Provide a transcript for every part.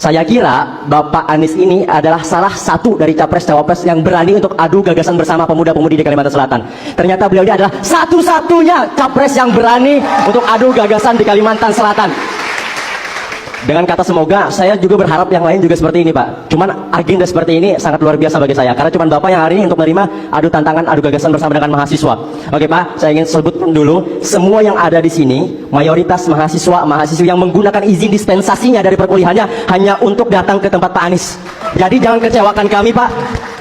Saya kira Bapak Anies ini adalah salah satu dari capres-cawapres yang berani untuk adu gagasan bersama pemuda-pemudi di Kalimantan Selatan. Ternyata beliau ini adalah satu-satunya capres yang berani untuk adu gagasan di Kalimantan Selatan. Dengan kata semoga, saya juga berharap yang lain juga seperti ini, Pak. Cuman agenda seperti ini sangat luar biasa bagi saya, karena cuman Bapak yang hari ini untuk menerima adu tantangan, adu gagasan bersama dengan mahasiswa. Oke, Pak, saya ingin sebut dulu, semua yang ada di sini, mayoritas mahasiswa yang menggunakan izin dispensasinya dari perkuliahannya hanya untuk datang ke tempat Pak Anies. Jadi jangan kecewakan kami, Pak.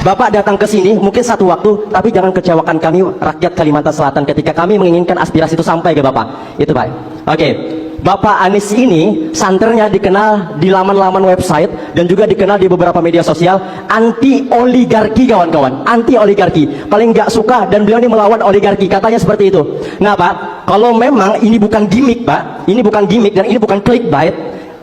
Bapak datang ke sini mungkin satu waktu, tapi jangan kecewakan kami rakyat Kalimantan Selatan ketika kami menginginkan aspirasi itu sampai ke Bapak. Itu, Pak. Oke. Bapak Anies ini santernya dikenal di laman-laman website dan juga dikenal di beberapa media sosial anti oligarki, kawan-kawan. Anti oligarki, paling nggak suka, dan beliau ini melawan oligarki, katanya seperti itu. Nah, Pak, kalau memang ini bukan gimmick, Pak, ini bukan gimmick dan ini bukan clickbait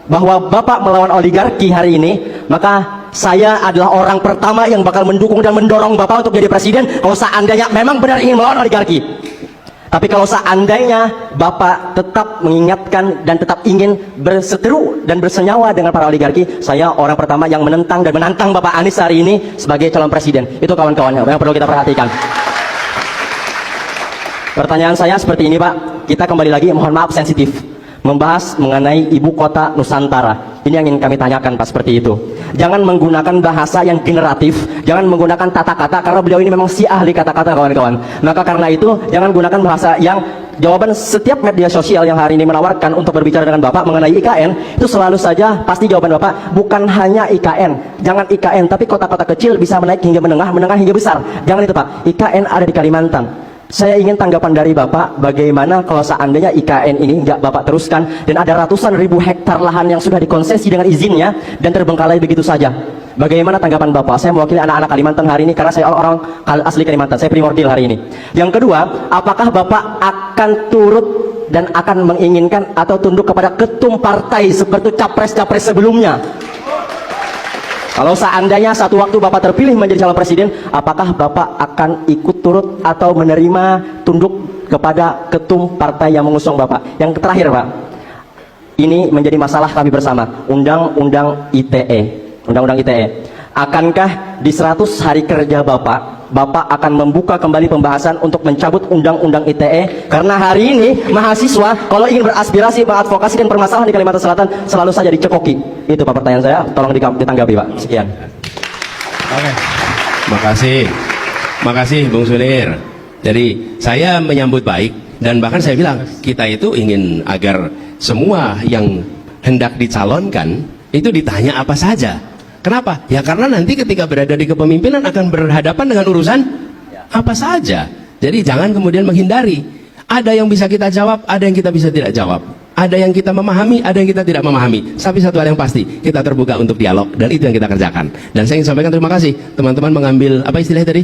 bahwa Bapak melawan oligarki hari ini, maka saya adalah orang pertama yang bakal mendukung dan mendorong Bapak untuk jadi presiden kalau seandainya memang benar ingin melawan oligarki. Tapi kalau seandainya Bapak tetap mengingatkan dan tetap ingin berseteru dan bersenyawa dengan para oligarki, saya orang pertama yang menentang dan menantang Bapak Anies hari ini sebagai calon presiden. Itu kawan-kawan yang perlu kita perhatikan. Pertanyaan saya seperti ini, Pak. Kita kembali lagi, mohon maaf sensitif, membahas mengenai ibu kota Nusantara. Ini yang ingin kami tanyakan, Pak, seperti itu. Jangan menggunakan bahasa yang generatif, jangan menggunakan kata-kata, karena beliau ini memang si ahli kata-kata, kawan-kawan. Maka karena itu, jangan gunakan bahasa yang jawaban setiap media sosial yang hari ini menawarkan untuk berbicara dengan Bapak mengenai IKN, itu selalu saja pasti jawaban Bapak bukan hanya IKN. Jangan IKN, tapi kota-kota kecil bisa menaik hingga menengah, menengah hingga besar. Jangan itu, Pak. IKN ada di Kalimantan. Saya ingin tanggapan dari Bapak, bagaimana kalau seandainya IKN ini nggak Bapak teruskan, dan ada ratusan ribu hektar lahan yang sudah dikonsesi dengan izinnya, dan terbengkalai begitu saja. Bagaimana tanggapan Bapak? Saya mewakili anak-anak Kalimantan hari ini, karena saya orang asli Kalimantan, saya primordial hari ini. Yang kedua, apakah Bapak akan turut dan akan menginginkan atau tunduk kepada ketum partai seperti capres-capres sebelumnya? Kalau seandainya satu waktu Bapak terpilih menjadi calon presiden, apakah Bapak akan ikut turut atau menerima tunduk kepada ketum partai yang mengusung Bapak? Yang terakhir, Pak, ini menjadi masalah kami bersama, Undang-Undang ITE. Undang-Undang ITE. Akankah di 100 hari kerja Bapak akan membuka kembali pembahasan untuk mencabut Undang-Undang ITE? Karena hari ini mahasiswa kalau ingin beraspirasi, mengadvokasi dan permasalahan di Kalimantan Selatan selalu saja dicekoki. Itu, Pak, pertanyaan saya. Tolong ditanggapi, Pak. Sekian. Oke. Makasih Bung Sunir. Jadi saya menyambut baik, dan bahkan saya bilang kita itu ingin agar semua yang hendak dicalonkan itu ditanya apa saja. Kenapa? Ya karena nanti ketika berada di kepemimpinan akan berhadapan dengan urusan apa saja. Jadi jangan kemudian menghindari. Ada yang bisa kita jawab, ada yang kita bisa tidak jawab. Ada yang kita memahami, ada yang kita tidak memahami. Tapi satu hal yang pasti, kita terbuka untuk dialog, dan itu yang kita kerjakan. Dan saya ingin sampaikan terima kasih teman-teman mengambil apa istilahnya tadi?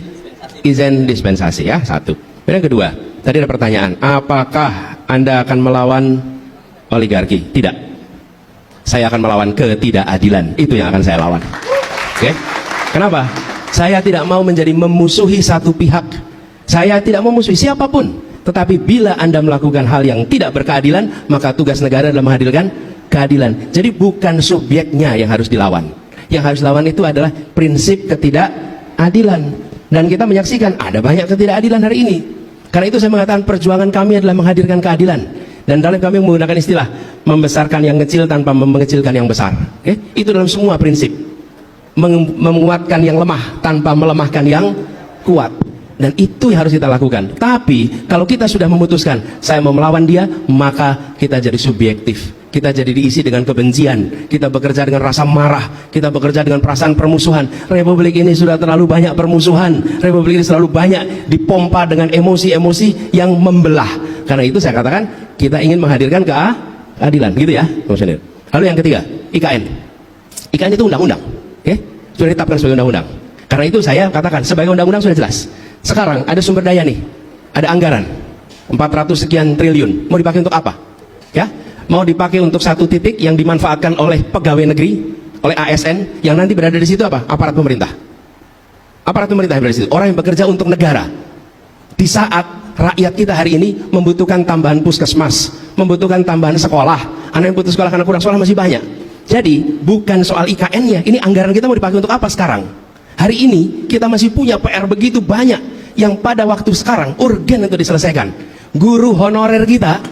Izin dispensasi, ya, satu. Dan yang kedua, tadi ada pertanyaan, apakah Anda akan melawan oligarki? Tidak. Saya akan melawan ketidakadilan, itu yang akan saya lawan. Oke? Kenapa? Saya tidak mau menjadi memusuhi satu pihak. Saya tidak memusuhi siapapun. Tetapi bila Anda melakukan hal yang tidak berkeadilan, maka tugas negara adalah menghadirkan keadilan. Jadi bukan subjeknya yang harus dilawan. Yang harus dilawan itu adalah prinsip ketidakadilan. Dan kita menyaksikan ada banyak ketidakadilan hari ini. Karena itu saya mengatakan perjuangan kami adalah menghadirkan keadilan. Dan dalam kami menggunakan istilah membesarkan yang kecil tanpa mengecilkan yang besar. Okay? Itu dalam semua prinsip. Menguatkan yang lemah tanpa melemahkan yang kuat. Dan itu yang harus kita lakukan. Tapi kalau kita sudah memutuskan saya mau melawan dia, maka kita jadi subjektif. Kita jadi diisi dengan kebencian. Kita bekerja dengan rasa marah. Kita bekerja dengan perasaan permusuhan. Republik ini sudah terlalu banyak permusuhan. Republik ini selalu banyak dipompa dengan emosi-emosi yang membelah. Karena itu saya katakan kita ingin menghadirkan keadilan, gitu ya, Bung Sunir. Lalu yang ketiga, IKN. IKN itu undang-undang, okay? Sudah ditetapkan sebagai undang-undang. Karena itu saya katakan sebagai undang-undang sudah jelas. Sekarang ada sumber daya nih, ada anggaran 400 sekian triliun. Mau dipakai untuk apa? Ya, mau dipakai untuk satu titik yang dimanfaatkan oleh pegawai negeri, oleh ASN, yang nanti berada di situ apa? Aparat pemerintah. Aparat pemerintah yang berada di situ, orang yang bekerja untuk negara. Di saat rakyat kita hari ini membutuhkan tambahan puskesmas, membutuhkan tambahan sekolah. Anak yang putus sekolah karena kurang sekolah masih banyak. Jadi bukan soal IKN-nya, ini anggaran kita mau dipakai untuk apa sekarang? Hari ini kita masih punya PR begitu banyak yang pada waktu sekarang urgen untuk diselesaikan. Guru honorer kita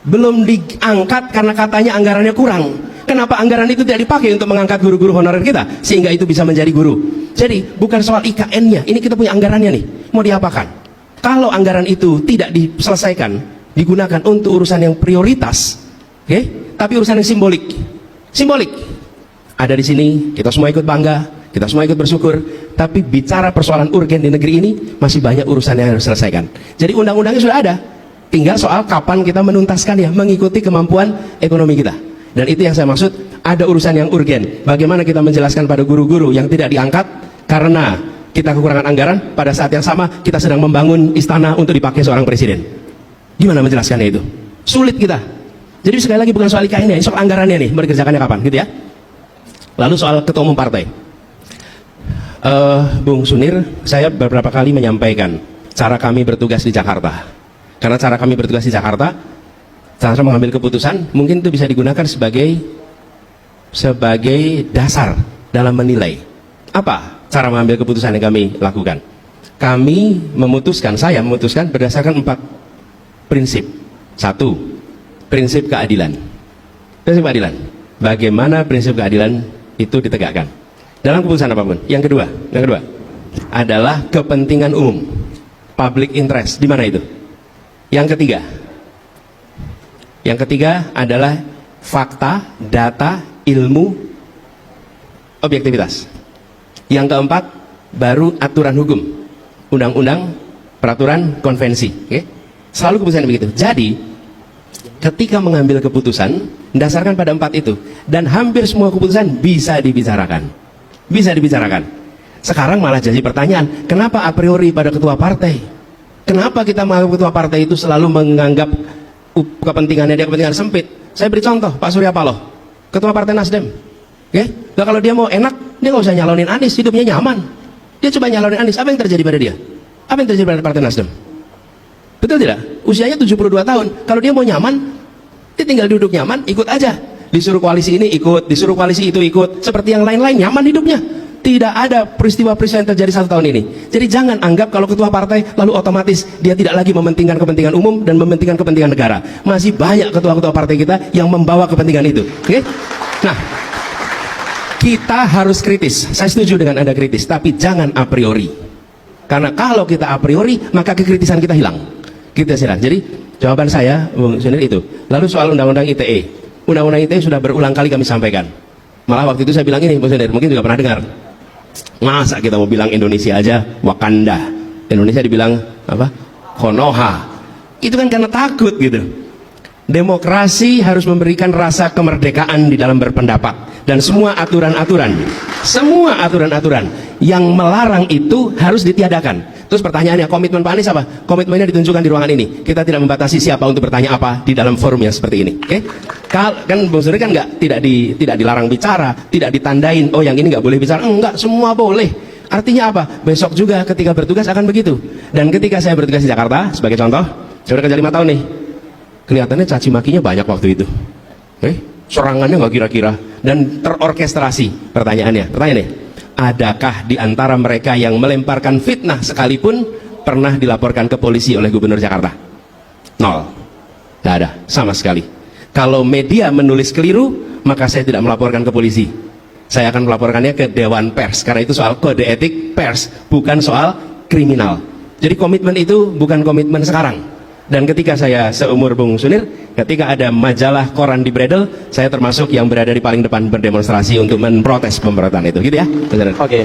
belum diangkat karena katanya anggarannya kurang. Kenapa anggaran itu tidak dipakai untuk mengangkat guru-guru honorer kita sehingga itu bisa menjadi guru? Jadi bukan soal IKN-nya, ini kita punya anggarannya nih, mau diapakan? Kalau anggaran itu tidak diselesaikan, digunakan untuk urusan yang prioritas, oke? Tapi urusan yang simbolik. Simbolik. Ada di sini, kita semua ikut bangga, kita semua ikut bersyukur, tapi bicara persoalan urgen di negeri ini masih banyak urusan yang harus diselesaikan. Jadi undang-undangnya sudah ada. Tinggal soal kapan kita menuntaskannya, mengikuti kemampuan ekonomi kita. Dan itu yang saya maksud, ada urusan yang urgen. Bagaimana kita menjelaskan pada guru-guru yang tidak diangkat karena kita kekurangan anggaran, pada saat yang sama kita sedang membangun istana untuk dipakai seorang presiden. Gimana menjelaskannya itu? Sulit kita. Jadi sekali lagi bukan soal IKN-nya, soal anggarannya nih, mau dikerjakannya kapan, gitu ya. Lalu soal ketua umum partai. Bung Sunir, saya beberapa kali menyampaikan cara kami bertugas di Jakarta. Karena cara kami bertugas di Jakarta, cara mengambil keputusan, mungkin itu bisa digunakan sebagai dasar dalam menilai. Apa cara mengambil keputusan yang kami lakukan? Kami memutuskan, saya memutuskan berdasarkan 4 prinsip. 1, prinsip keadilan. Prinsip keadilan. Bagaimana prinsip keadilan itu ditegakkan dalam keputusan apapun. Yang kedua adalah kepentingan umum, public interest. Di mana itu? Yang ketiga adalah fakta, data, ilmu, objektivitas. Yang keempat baru aturan hukum, undang-undang, peraturan, konvensi. Okay? Selalu keputusan begitu. Jadi ketika mengambil keputusan mendasarkan pada 4 itu, dan hampir semua keputusan bisa dibicarakan. Sekarang malah jadi pertanyaan, kenapa a priori pada ketua partai? Kenapa kita menganggap ketua partai itu selalu menganggap kepentingannya dia kepentingan sempit? Saya beri contoh, Pak Surya Paloh, ketua partai Nasdem. Oke? Nah, kalau dia mau enak, dia nggak usah nyalonin Anies, hidupnya nyaman. Dia coba nyalonin Anies, apa yang terjadi pada dia? Apa yang terjadi pada partai Nasdem? Betul tidak? Usianya 72 tahun. Kalau dia mau nyaman, dia tinggal duduk nyaman, ikut aja. Disuruh koalisi ini ikut, disuruh koalisi itu ikut. Seperti yang lain-lain, nyaman hidupnya. Tidak ada peristiwa-peristiwa yang terjadi 1 tahun ini. Jadi jangan anggap kalau ketua partai lalu otomatis dia tidak lagi mementingkan kepentingan umum dan mementingkan kepentingan negara. Masih banyak ketua-ketua partai kita yang membawa kepentingan itu. Oke? Nah, kita harus kritis. Saya setuju dengan Anda kritis, tapi jangan a priori. Karena kalau kita a priori, maka kekritisan kita hilang. Kita silang. Jadi jawaban saya, Bung Sunir, itu. Lalu soal undang-undang ITE. Undang-undang ITE sudah berulang kali kami sampaikan. Malah waktu itu saya bilang ini, Bung Sunir, mungkin juga pernah dengar. Masa kita mau bilang Indonesia aja Wakanda, Indonesia dibilang apa? Konoha. Itu kan karena takut gitu. Demokrasi harus memberikan rasa kemerdekaan di dalam berpendapat, dan semua aturan-aturan yang melarang itu harus ditiadakan. Terus pertanyaannya, komitmen Pak Anies apa? Komitmennya ditunjukkan di ruangan ini. Kita tidak membatasi siapa untuk bertanya apa di dalam forum yang seperti ini. Oke? Kan Bung Suri kan tidak dilarang bicara, tidak ditandain, oh yang ini nggak boleh bicara. Enggak, semua boleh. Artinya apa? Besok juga ketika bertugas akan begitu. Dan ketika saya bertugas di Jakarta, sebagai contoh, saya udah kerja 5 tahun nih. Kelihatannya caci makinya banyak waktu itu. Serangannya nggak kira-kira dan terorkestrasi. Pertanyaannya, adakah di antara mereka yang melemparkan fitnah sekalipun pernah dilaporkan ke polisi oleh Gubernur Jakarta? 0. Tidak ada, sama sekali. Kalau media menulis keliru, maka saya tidak melaporkan ke polisi. Saya akan melaporkannya ke Dewan Pers, karena itu soal kode etik pers, bukan soal kriminal. Jadi komitmen itu bukan komitmen sekarang. Dan ketika saya seumur Bung Sunir, ketika ada majalah koran di Bredel, saya termasuk yang berada di paling depan berdemonstrasi untuk memprotes pemberontakan itu, gitu ya. Oke.